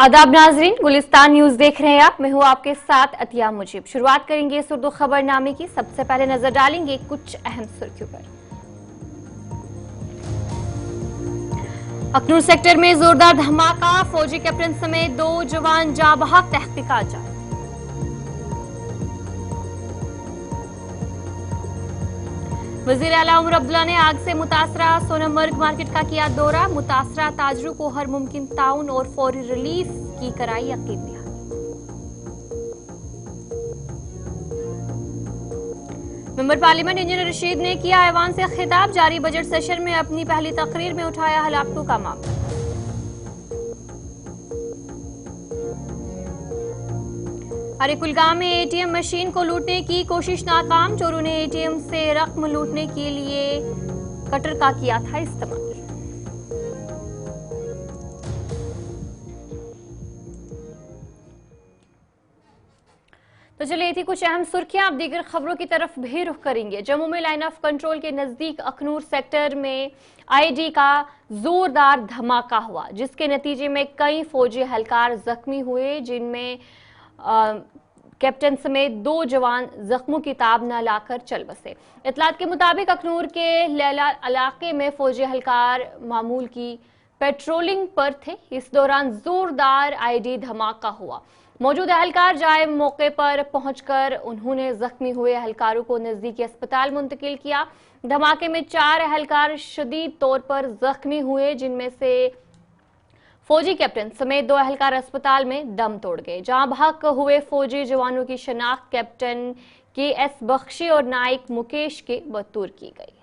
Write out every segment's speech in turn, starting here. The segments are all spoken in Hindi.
आदाब नाजरीन, गुलिस्तान न्यूज देख रहे हैं आप। मैं हूं आपके साथ अतिया मुजीब। शुरुआत करेंगे इस उर्दू खबरनामे की। सबसे पहले नजर डालेंगे कुछ अहम सुर्खियों पर। अखनूर सेक्टर में जोरदार धमाका, फौजी कैप्टन समेत 2 जवान जाँ बहक, तहकीकात जारी। वजीर आला उमर अब्दुल्ला ने आग से मुतासरा सोनमर्ग मार्केट का किया दौरा। मुतासरा ताजरों को हर मुमकिन ताउन और फौरी रिलीफ की कराई यकीन दिया। मेंबर पार्लियामेंट इंजीनियर रशीद ने किया ऐवान से खिताब। जारी बजट सेशन में अपनी पहली तकरीर में उठाया हलाकतों का मामला। अरिकुलगाम में एटीएम मशीन को लूटने की कोशिश नाकाम। चोरों ने एटीएम से रकम लूटने के लिए कटर का किया था इस्तेमाल। तो चलिए, ये थी कुछ अहम सुर्खियां। अब दीगर खबरों की तरफ भी रुख करेंगे। जम्मू में लाइन ऑफ कंट्रोल के नजदीक अखनूर सेक्टर में आईडी का जोरदार धमाका हुआ, जिसके नतीजे में कई फौजी एहलकार जख्मी हुए, जिनमें कैप्टन समेत 2 जवान जख्मों की ताब न लाकर चल बसे। इतलात के मुताबिक अखनूर के लैला इलाके में फौजी एहलकार मामूल की पेट्रोलिंग पर थे। इस दौरान जोरदार आईडी धमाका हुआ। मौजूद एहलकार जाए मौके पर पहुंचकर उन्होंने जख्मी हुए एहलकारों को नजदीकी अस्पताल मुंतकिल किया। धमाके में 4 एहलकार शदीद तौर पर जख्मी हुए, जिनमें से फौजी कैप्टन समेत 2 एहलकार अस्पताल में दम तोड़ गए। जहां बहक हुए फौजी जवानों की शनाख्त कैप्टन KS बख्शी और नाइक मुकेश के बतौर की गई।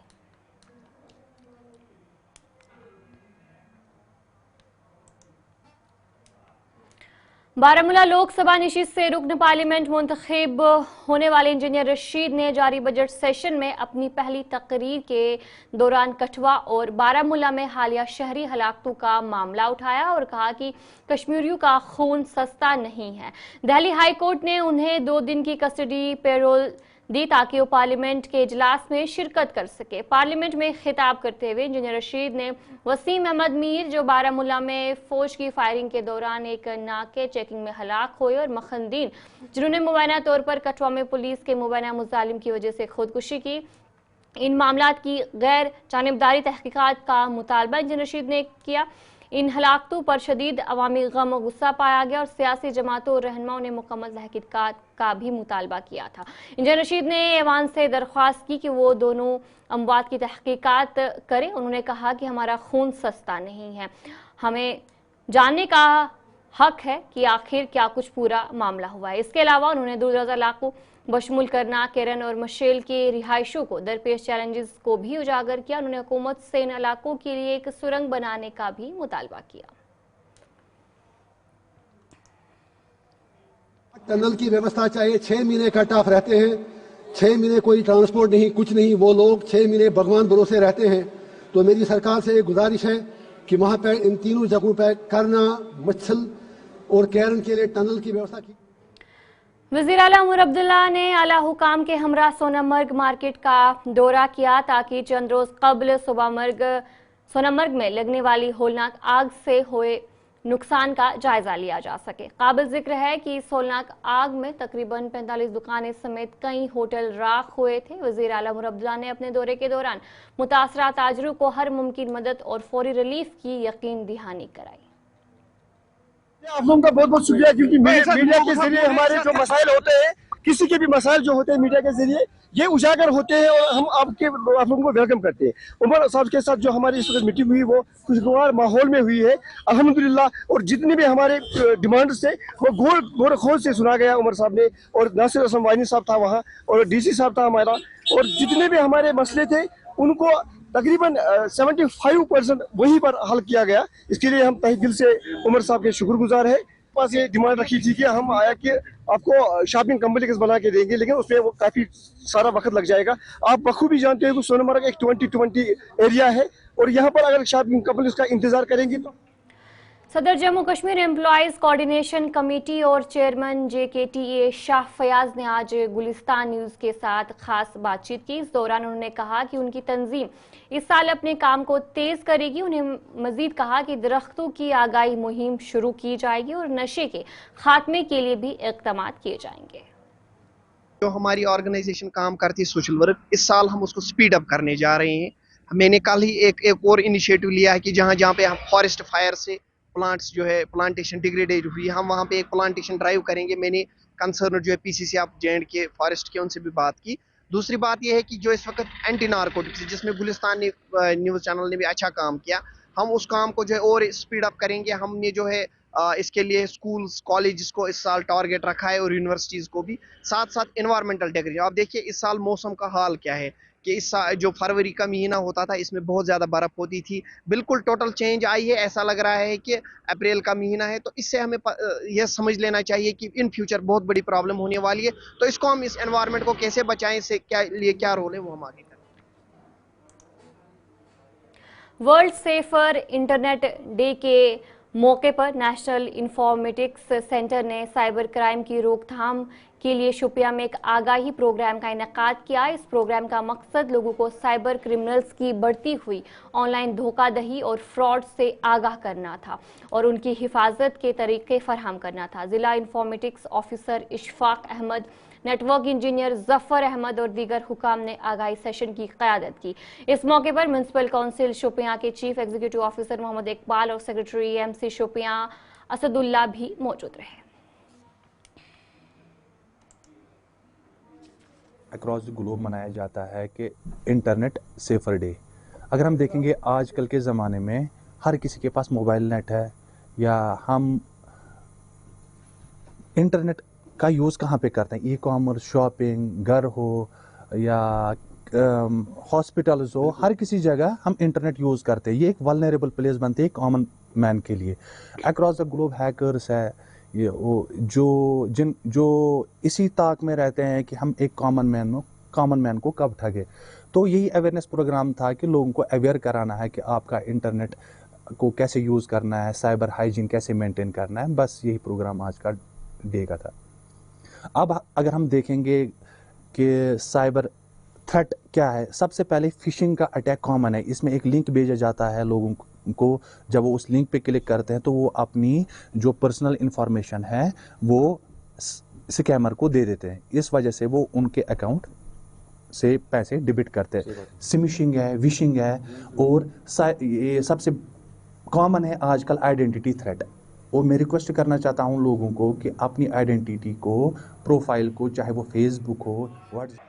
बारामूला लोकसभा नशिस्त से रुकन पार्लियामेंट मुंतखब होने वाले इंजीनियर रशीद ने जारी बजट सेशन में अपनी पहली तकरीर के दौरान कठुआ और बारामूला में हालिया शहरी हलाकतों का मामला उठाया और कहा कि कश्मीरियों का खून सस्ता नहीं है। दिल्ली हाई कोर्ट ने उन्हें 2 दिन की कस्टडी पैरोल दी ताकि वो पार्लियामेंट के इजलास में शिरकत कर सके। पार्लियामेंट में खिताब करते हुए इंजीनियर रशीद ने वसीम अहमद मीर, जो बारामूला में फौज की फायरिंग के दौरान एक नाके चेकिंग में हलाक हुए, और मखनदीन, जिन्होंने मुबैना तौर पर कठुआ में पुलिस के मुबैना मुजालिम की वजह से खुदकुशी की, इन मामलात की गैर जानिबदारी तहकीकात का मुतालबा इंजीनियर रशीद ने किया। इन हलाकतों पर शदीद अवामी गम और गुस्सा पाया गया और सियासी जमातों और रहनुमाओं ने मुकम्मल तहकीकात का भी मुतालबा किया था। इंजीनियर रशीद ने ऐवान से दरख्वास्त की कि वो दोनों अमवात की तहकीकात करें। उन्होंने कहा कि हमारा खून सस्ता नहीं है, हमें जानने का हक है कि आखिर क्या कुछ पूरा मामला हुआ है। इसके अलावा उन्होंने दूर दराज इलाकों बशमुल करना, केरन और मशेल के रिहायशों को दरपेश चैलेंजेस को भी उजागर किया। उन्होंने हुकूमत से इन इलाकों के लिए एक सुरंग बनाने का भी मुतालबा किया। टनल की व्यवस्था चाहिए। 6 महीने कट ऑफ रहते हैं, 6 महीने कोई ट्रांसपोर्ट नहीं, कुछ नहीं। वो लोग 6 महीने भगवान भरोसे रहते हैं। तो मेरी सरकार से एक गुजारिश है कि वहां पर इन तीनों जगहों पर करना, मच्छल और कैरन के लिए टनल की व्यवस्था की। वज़ीर आला उमर अब्दुल्ला ने आला हुकाम के हमरा सोनमर्ग मार्केट का दौरा किया ताकि चंद रोज कबल सोनमर्ग में लगने वाली होलनाक आग से हुए नुकसान का जायजा लिया जा सके। काबिल जिक्र है कि इस होलनाक आग में तकरीबन 45 दुकानें समेत कई होटल राख हुए थे। वज़ीर आला उमर अब्दुल्ला ने अपने दौरे के दौरान मुतासरा ताजरों को हर मुमकिन मदद और फौरी रिलीफ की यकीन दहानी कराई। आप लोगों का बहुत बहुत शुक्रिया, क्योंकि मीडिया के जरिए हमारे जो मसाइल होते हैं, किसी के भी मसाइल जो होते हैं मीडिया के जरिए ये उजागर होते हैं और हम आप लोगों को वेलकम करते हैं। उमर साहब के साथ जो हमारी इस वक्त मीटिंग हुई वो खुशगवार माहौल में हुई है अल्हम्दुलिल्लाह। और जितने भी हमारे डिमांड्स थे वो गौर खोल से सुना गया उमर साहब ने, और नासिर असलम वानी साहब था वहाँ, और DC साहब था हमारा, और जितने भी हमारे मसले थे उनको तकरीबन 75% वहीं पर हल किया गया। इसके लिए हम तहे दिल से उमर साहब के शुक्रगुजार है। पास ये डिमांड रखी थी कि हम आया कि आपको शॉपिंग कम्प्लेक्स बना के देंगे, लेकिन उसमें वो काफी सारा वक्त लग जाएगा। आप बखूबी जानते हो कि सोनमर्ग एक 20-20 एरिया है, और यहाँ पर अगर शॉपिंग कम्प्लेक्स का इंतजार करेंगे तो सदर Jammu Kashmir employees coordination committee और चेयरमैन JKTA शाह फयाज ने आज गुलिस्तान न्यूज के साथ खास बातचीत की। इस दौरान उन्होंने कहा कि उनकी तंजीम इस साल अपने काम को तेज करेगी। उन्हें मजीद कहा कि दरख्तों की आगाही मुहिम शुरू की जाएगी और नशे के खात्मे के लिए भी इक़दाम किए जाएंगे। जो हमारी ऑर्गेनाइजेशन काम करती है सोशल वर्क, इस साल हम उसको स्पीड अप करने जा रहे हैं। मैंने कल ही एक और इनिशिएटिव लिया है कि जहाँ जहाँ पे हम फॉरेस्ट फायर से प्लांट्स जो है प्लांटेशन डिग्रेडेड हुई, हम वहाँ पे एक प्लांटेशन ड्राइव करेंगे। मैंने कंसर्न जो है PCC ऑफ J&K फॉरेस्ट के उनसे भी बात की। दूसरी बात यह है कि जो इस वक्त एंटी नारकोटिक्स जिसमें गुलिस्तान न्यूज़ चैनल ने भी अच्छा काम किया, हम उस काम को जो है और स्पीड अप करेंगे। हमने जो है इसके लिए स्कूल्स कॉलेज को इस साल टारगेट रखा है और यूनिवर्सिटीज़ को भी, साथ साथ इन्वायरमेंटल डिग्रेडेशन। आप देखिए इस साल मौसम का हाल क्या है कि इस साल जो फरवरी का महीना होता था इसमें बहुत ज़्यादा बर्फ़ होती थी, बिल्कुल टोटल चेंज आई है। ऐसा लग रहा है कि अप्रैल का महीना है, तो इससे हमें यह समझ लेना चाहिए कि इन फ्यूचर बहुत बड़ी प्रॉब्लम होने वाली है। तो इसको हम इस एनवायरनमेंट को कैसे बचाएं, इससे क्या रोल है वो हम आगे करें। वर्ल्ड सेफर इंटरनेट डे के मौके पर नेशनल इंफॉर्मेटिक्स सेंटर ने साइबर क्राइम की रोकथाम के लिए शोपियां में एक आगाही प्रोग्राम का इनेकाद किया। इस प्रोग्राम का मकसद लोगों को साइबर क्रिमिनल्स की बढ़ती हुई ऑनलाइन धोखाधड़ी और फ्रॉड से आगाह करना था और उनकी हिफाजत के तरीके फराहम करना था। जिला informatics officer Ishfaq Ahmad, network engineer Zafar Ahmad और दीगर हुकाम ने आगाही सेशन की क़यादत की। इस मौके पर म्यूनसिपल काउंसिल शोपियां के chief executive officer Mohammad Iqbal और सेक्रेटरी EMC शोपियां असदुल्ला भी मौजूद रहे। अक्रॉस द ग्लोब मनाया जाता है कि इंटरनेट सेफर डे। अगर हम देखेंगे आजकल के ज़माने में हर किसी के पास मोबाइल नेट है, या हम इंटरनेट का यूज़ कहाँ पे करते हैं, ई-कॉमर्स, शॉपिंग, घर हो या हॉस्पिटल्स हो, हर किसी जगह हम इंटरनेट यूज़ करते हैं। ये एक वल्नरेबल प्लेस बनती है कॉमन मैन के लिए। अक्रॉस द ग्लोब हैकर्स है ये जो इसी ताक में रहते हैं कि हम एक कॉमन मैन को कब ठगे। तो यही अवेयरनेस प्रोग्राम था कि लोगों को अवेयर कराना है कि आपका इंटरनेट को कैसे यूज़ करना है, साइबर हाइजीन कैसे मेंटेन करना है। बस यही प्रोग्राम आज का डे का था। अब अगर हम देखेंगे कि साइबर थ्रेट क्या है, सबसे पहले फिशिंग का अटैक कॉमन है। इसमें एक लिंक भेजा जाता है लोगों को, जब वो उस लिंक पे क्लिक करते हैं तो वो अपनी जो पर्सनल इंफॉर्मेशन है वो स्कैमर को दे देते हैं। इस वजह से वो उनके अकाउंट से पैसे डिबिट करते हैं। स्मिशिंग है, विशिंग है, और ये सबसे कॉमन है आजकल आइडेंटिटी थ्रेट। और मैं रिक्वेस्ट करना चाहता हूँ लोगों को कि अपनी आइडेंटिटी को, प्रोफाइल को, चाहे वो फेसबुक हो, व्हाट्सएप।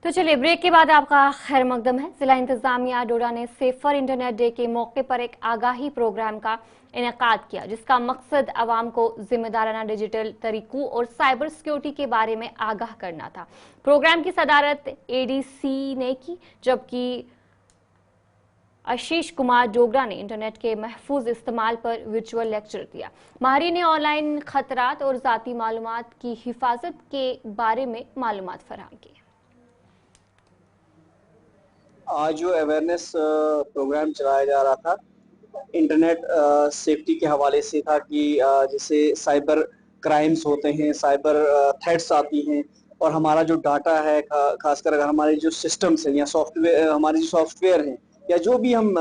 तो चलिए ब्रेक के बाद आपका खैर मकदम है। जिला इंतजामिया डोडा ने सेफर इंटरनेट डे के मौके पर एक आगाही प्रोग्राम का इनेकाद किया, जिसका मकसद आवाम को जिम्मेदाराना डिजिटल तरीकों और साइबर सिक्योरिटी के बारे में आगाह करना था। प्रोग्राम की सदारत ADC ने की, जबकि आशीष कुमार डोगरा ने इंटरनेट के महफूज इस्तेमाल पर वर्चुअल लेक्चर दिया। माहिरी ने ऑनलाइन खतरात और ज़ाती मालूमात की हिफाजत के बारे में मालूमात फराहम की। आज जो अवेयरनेस प्रोग्राम चलाया जा रहा था इंटरनेट सेफ्टी के हवाले से था कि जैसे साइबर क्राइम्स होते हैं, साइबर थ्रेट्स आती हैं, और हमारा जो डाटा है, खासकर अगर हमारे जो सिस्टम्स हैं या सॉफ्टवेयर, हमारे जो सॉफ्टवेयर हैं या जो भी हम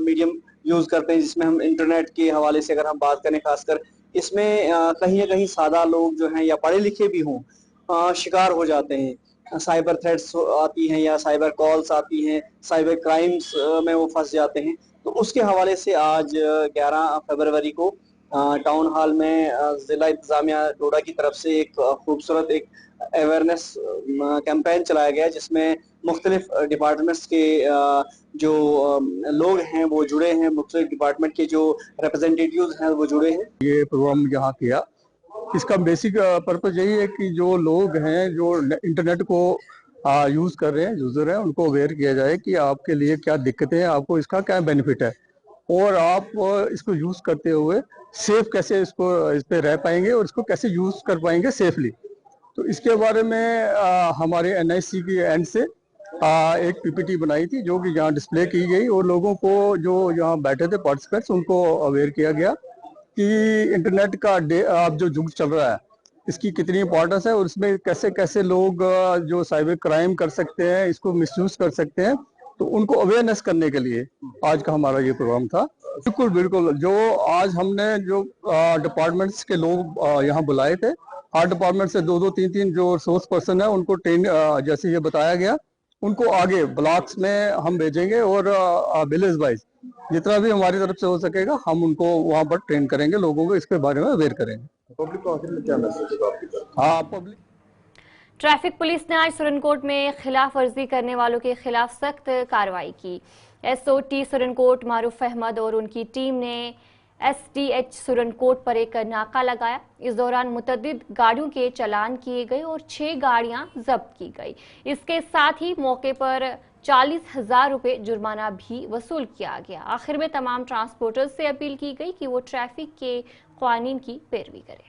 मीडियम यूज़ करते हैं जिसमें हम इंटरनेट के हवाले से अगर हम बात करें, खासकर इसमें कहीं ना कहीं सादा लोग जो हैं या पढ़े लिखे भी हों शिकार हो जाते हैं। साइबर थ्रेट्स आती हैं या साइबर कॉल्स आती हैं, साइबर क्राइम्स में वो फंस जाते हैं। तो उसके हवाले से आज 11 फरवरी को टाउन हॉल में जिला इंतजामिया डोडा की तरफ से एक खूबसूरत एक अवेयरनेस कैंपेन चलाया गया, जिसमें मुख्तलिफ डिपार्टमेंट्स के जो लोग हैं वो जुड़े हैं, मुख्तलिफ डिपार्टमेंट के जो रिप्रेजेंटेटिव्स हैं वो जुड़े हैं। ये प्रोग्राम यहाँ किया, इसका बेसिक पर्पज यही है कि जो लोग हैं जो इंटरनेट को यूज कर रहे हैं, यूजर हैं, उनको अवेयर किया जाए कि आपके लिए क्या दिक्कतें हैं, आपको इसका क्या बेनिफिट है, और आप इसको यूज करते हुए सेफ कैसे इस पे रह पाएंगे और इसको कैसे यूज कर पाएंगे सेफली। तो इसके बारे में हमारे NIC के एंड से एक पीपीटी बनाई थी जो कि यहाँ डिस्प्ले की गई और लोगों को जो यहाँ बैठे थे पार्टिसिपेंट्स उनको अवेयर किया गया कि इंटरनेट का अब जो युग चल रहा है इसकी कितनी इंपॉर्टेंस है और इसमें कैसे कैसे लोग जो साइबर क्राइम कर सकते हैं, इसको मिसयूज कर सकते हैं, तो उनको अवेयरनेस करने के लिए आज का हमारा ये प्रोग्राम था। बिल्कुल बिल्कुल, जो आज हमने जो डिपार्टमेंट्स के लोग यहाँ बुलाए थे, हर डिपार्टमेंट से दो दो तीन तीन जो रिसोर्स पर्सन है उनको ट्रेन, जैसे ये बताया गया, उनको आगे ब्लॉक्स में हम भेजेंगे और विलेज वाइज जितना भी हमारी तरफ से हो सकेगा हम उनको वहाँ पर ट्रेन करेंगे, लोगों को इसके बारे में अवेयर करेंगे। पब्लिक को आखिर में क्या मैसेज है आपकी तरफ? हाँ, पब्लिक ट्रैफिक पुलिस ने आज सुरनकोट में खिलाफ वर्जी करने वालों के खिलाफ सख्त कार्रवाई की। एसओटी सुरनकोट मारूफ अहमद और उनकी टीम ने एसटीएच सुरनकोट पर एक नाका लगाया। इस दौरान मुतअद्दिद गाड़ियों के चालान किए गए और 6 गाड़ियां जब्त की गई। इसके साथ ही मौके पर 40,000 रुपए जुर्माना भी वसूल किया गया। आखिर में तमाम ट्रांसपोर्टर्स से अपील की गई कि वो ट्रैफिक के कानून की पैरवी करें।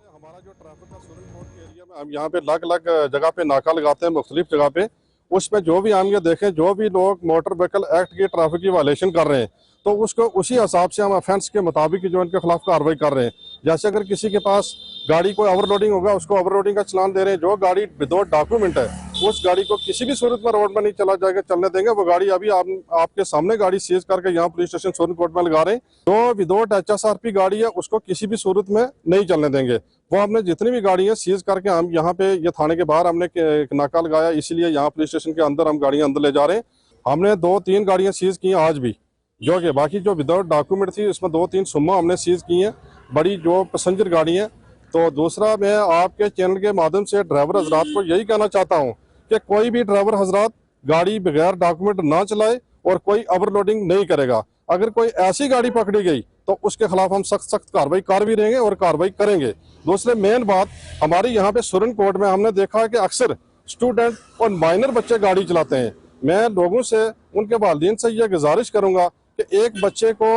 हमारा जो ट्रैफिक का सुरनकोट के एरिया में हम यहाँ पे अलग अलग जगह पे नाका लगाते हैं, मुख्तलिफ जगह पे। उसमें जो भी हम ये देखें, जो भी लोग मोटर व्हीकल एक्ट की ट्रैफिक की वायलेशन कर रहे हैं तो उसको उसी हिसाब से हम ऑफेंस के मुताबिक जो इनके खिलाफ कार्रवाई कर रहे हैं। जैसे अगर किसी के पास गाड़ी कोई ओवरलोडिंग होगा, उसको ओवरलोडिंग का चलान दे रहे हैं। जो गाड़ी विदाउट डॉक्यूमेंट है उस गाड़ी को किसी भी सूरत में रोड में नहीं चलने देंगे। वो गाड़ी अभी आपके सामने गाड़ी सीज करके यहाँ पुलिस स्टेशन सुरनकोट में लगा रहे हैं। जो विदाउट HSRP गाड़ी है उसको किसी भी सूरत में नहीं चलने देंगे। वो हमने जितनी भी गाड़ी है सीज करके हम यहाँ पे ये थाने के बाहर हमने एक नाका लगाया, इसीलिए यहाँ पुलिस स्टेशन के अंदर हम गाड़ियां अंदर ले जा रहे हैं। हमने 2-3 गाड़ियां सीज की हैं आज भी, जो कि बाकी जो विदाउट डॉक्यूमेंट थी उसमें 2-3 सुम्मा हमने सीज की हैं, बड़ी जो पैसेंजर गाड़ी हैं। तो दूसरा, मैं आपके चैनल के माध्यम से ड्राइवर हजरात को यही कहना चाहता हूँ कि कोई भी ड्राइवर हजरात गाड़ी बगैर डॉक्यूमेंट ना चलाए और कोई ओवरलोडिंग नहीं करेगा। अगर कोई ऐसी गाड़ी पकड़ी गई तो उसके खिलाफ हम सख्त कार्रवाई कर भी रहेंगे और कार्रवाई करेंगे। दूसरे मेन बात, हमारे यहाँ पे सुरनकोट में हमने देखा है कि अक्सर स्टूडेंट और माइनर बच्चे गाड़ी चलाते हैं। मैं लोगों से, उनके वालिदैन से यह गुजारिश करूंगा कि एक बच्चे को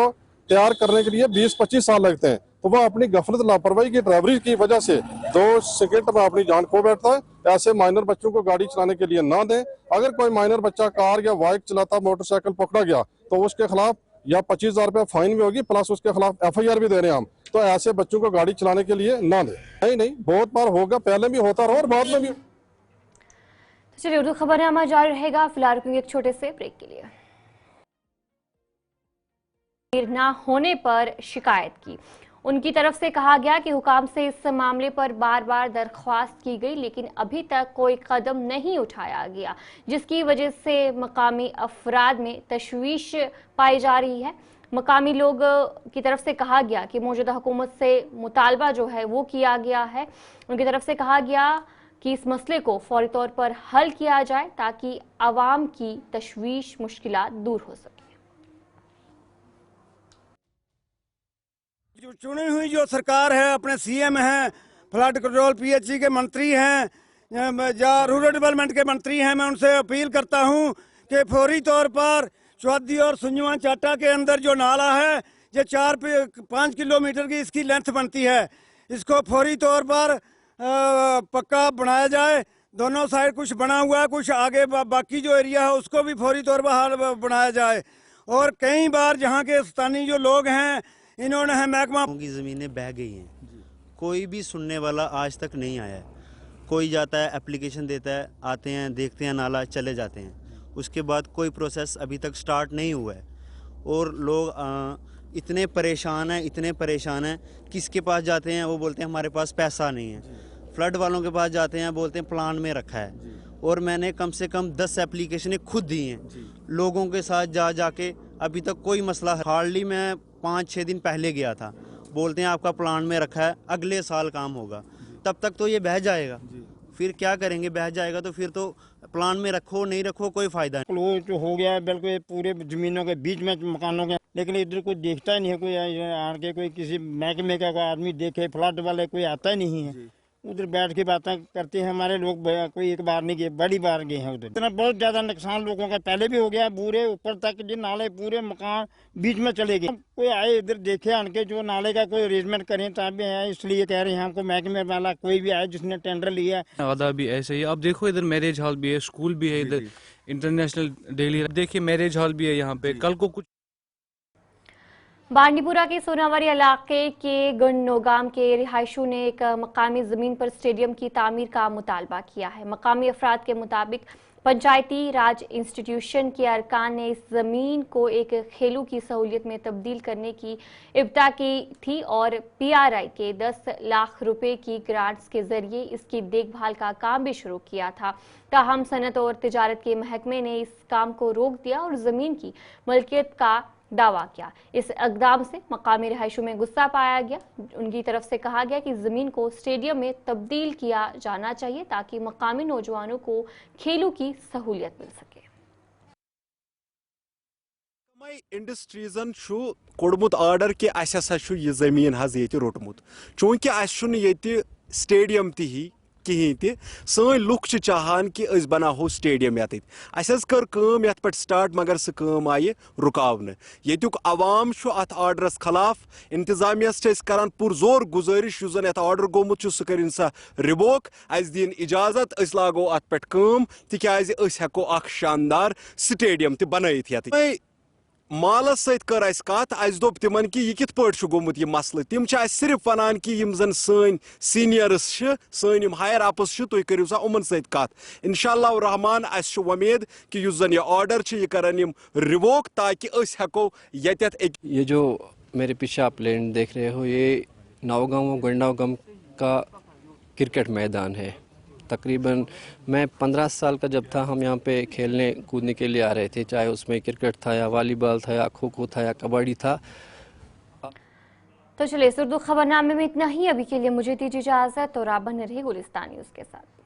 तैयार करने के लिए 20-25 साल लगते हैं, तो वह अपनी गफलत लापरवाही की ड्राइवरी की वजह से 2 सेकंड में अपनी जान खो बैठता है। ऐसे माइनर बच्चों को गाड़ी चलाने के लिए ना दें। अगर कोई माइनर बच्चा कार या बाइक चलाता, मोटरसाइकिल पकड़ा गया तो उसके खिलाफ या 25,000 रुपया फाइन भी होगी, प्लस उसके खिलाफ FIR भी दे रहे हैं हम। तो ऐसे बच्चों को गाड़ी चलाने के लिए ना दें। नहीं, बहुत बार होगा, पहले भी होता रहा और बाद में भी। चलिए, उर्दू खबरनामा जारी रहेगा। फिलहाल रुकेंगे एक छोटे से ब्रेक के लिए। ना होने पर शिकायत की, उनकी तरफ से कहा गया कि हुकाम से इस मामले पर बार बार दरख्वास्त की गई लेकिन अभी तक कोई कदम नहीं उठाया गया, जिसकी वजह से मकामी अफराद में तशवीश पाई जा रही है। मकामी लोग की तरफ से कहा गया कि मौजूदा हुकूमत से मुतालबा जो है वो किया गया है। उनकी तरफ से कहा गया कि इस मसले को फौरी तौर पर हल किया जाए ताकि आवाम की तशवीश मुश्किलात दूर हो सके। जो चुनी हुई जो सरकार है, अपने CM हैं, फ्लड कंट्रोल PHE के मंत्री हैं या रूरल डेवलपमेंट के मंत्री हैं, मैं उनसे अपील करता हूं कि फौरी तौर पर चौहदी और सुंजवान चाटा के अंदर जो नाला है, ये 4-5 किलोमीटर की इसकी लेंथ बनती है, इसको फौरी तौर पर पक्का बनाया जाए। दोनों साइड कुछ बना हुआ है, कुछ आगे बाकी जो एरिया है उसको भी फौरी तौर पर बनाया जाए। और कई बार जहाँ के स्थानीय जो लोग हैं, इन्होंने महकमा की ज़मीनें बह गई हैं, कोई भी सुनने वाला आज तक नहीं आया है। कोई जाता है, एप्लीकेशन देता है, आते हैं, देखते हैं नाला, चले जाते हैं, उसके बाद कोई प्रोसेस अभी तक स्टार्ट नहीं हुआ है। और लोग इतने परेशान हैं, किसके पास जाते हैं वो बोलते हैं हमारे पास पैसा नहीं है। फ्लड वालों के पास जाते हैं, बोलते हैं प्लान में रखा है। और मैंने कम से कम 10 एप्लीकेशनें खुद दी हैं लोगों के साथ जाके, अभी तक कोई मसला है। हार्डली मैं 5-6 दिन पहले गया था, बोलते हैं आपका प्लान में रखा है, अगले साल काम होगा। तब तक तो ये बह जाएगा, फिर क्या करेंगे? बह जाएगा तो फिर तो प्लान में रखो नहीं रखो कोई फायदा नहीं। क्लोज तो हो गया है बिल्कुल पूरे ज़मीनों के बीच में मकानों के, लेकिन इधर कोई देखता ही नहीं है। कोई आके कोई किसी महकमे का आदमी देखे, फ्लड वाले कोई आता ही नहीं है। उधर बैठ के बातें करते हैं। हमारे लोग कोई एक बार नहीं गए, बड़ी बार गए हैं उधर। इतना बहुत ज़्यादा नुकसान लोगों का पहले भी हो गया, पूरे ऊपर तक जो नाले पूरे मकान बीच में चले गए। कोई आए इधर देखे आन के जो नाले का कोई अरेंजमेंट करें तब आए, इसलिए कह रहे हैं हमको महकमे वाला कोई भी आए जिसने टेंडर लिया। आधा भी ऐसे ही, अब देखो इधर मैरिज हॉल भी है, स्कूल भी है, इधर इंटरनेशनल डेली देखिए मैरिज हॉल भी है यहाँ पे। कल को कुछ बांडीपुरा के सोनावारी इलाके के गन्नोगाम के रिहायशियों ने एक मकामी ज़मीन पर स्टेडियम की तामीर का मुतालबा किया है। मकामी अफराद के मुताबिक पंचायती राज इंस्टीट्यूशन के अरकान ने इस ज़मीन को एक खेलों की सहूलियत में तब्दील करने की इब्ता की थी और PRI के 10 लाख रुपए की ग्रांट्स के जरिए इसकी देखभाल का काम भी शुरू किया था। ताहम सनत और तिजारत के महकमे ने इस काम को रोक दिया और ज़मीन की मलकियत का दावा किया। इस इक़दाम से मकामी रिहायशियों में गुस्सा पाया गया। उनकी तरफ से कहा गया कि ज़मीन को स्टेडियम में तब्दील किया जाना चाहिए ताकि मकामी नौजवानों को खेलों की सहूलियत मिल सके। इंडस्ट्रीजन कोड़मुत आर्डर कि अस हसा यह ज़मीन हज ये रोटमुत, चूंकि ये स्टेडियम ती कहीं ते सन लुक चाहान कि बनाहो स्टेडियम ये कर काम ये पे स्टार्ट, मगर सह काम आये रुकावन। युक अवाम अत आर्डरस खिलाफ, इंतजामिया करान पुरजोर गुजारिश युस जन आर्डर गोमुत सह कर सा रिवोक, दिन इजाजत लागो अत पे काम, तिकाज हेको अख शानदार स्टेडियम त बनैत ये मालस सत कर अस कत, अस दोप तिमन कि यह कित पट गोमुत यह मसले। तिम सिर्फ वनान कि यम जन सन सीनियर्स सन यम हायर अपस तुम करियो सा उमन सत कत। इंशाअल्लाह रहमान अस उम्मीद कि युस जन यह आर्डर यह करन यम रिवोक ताकि अस हेको यत। ये जो मेरे पीछे आप लैंड देख रहे हो, ये नौगांव गंडागांव का क्रिकेट मैदान है। तकरीबन मैं 15 साल का जब था, हम यहाँ पे खेलने कूदने के लिए आ रहे थे, चाहे उसमें क्रिकेट था या वॉलीबॉल था या खो खो था या कबड्डी था। तो चलिए उर्दू खबरनामे में इतना ही। अभी के लिए मुझे दीजिए इजाजत और आप बने रहिए गुलिस्तान न्यूज़ के साथ।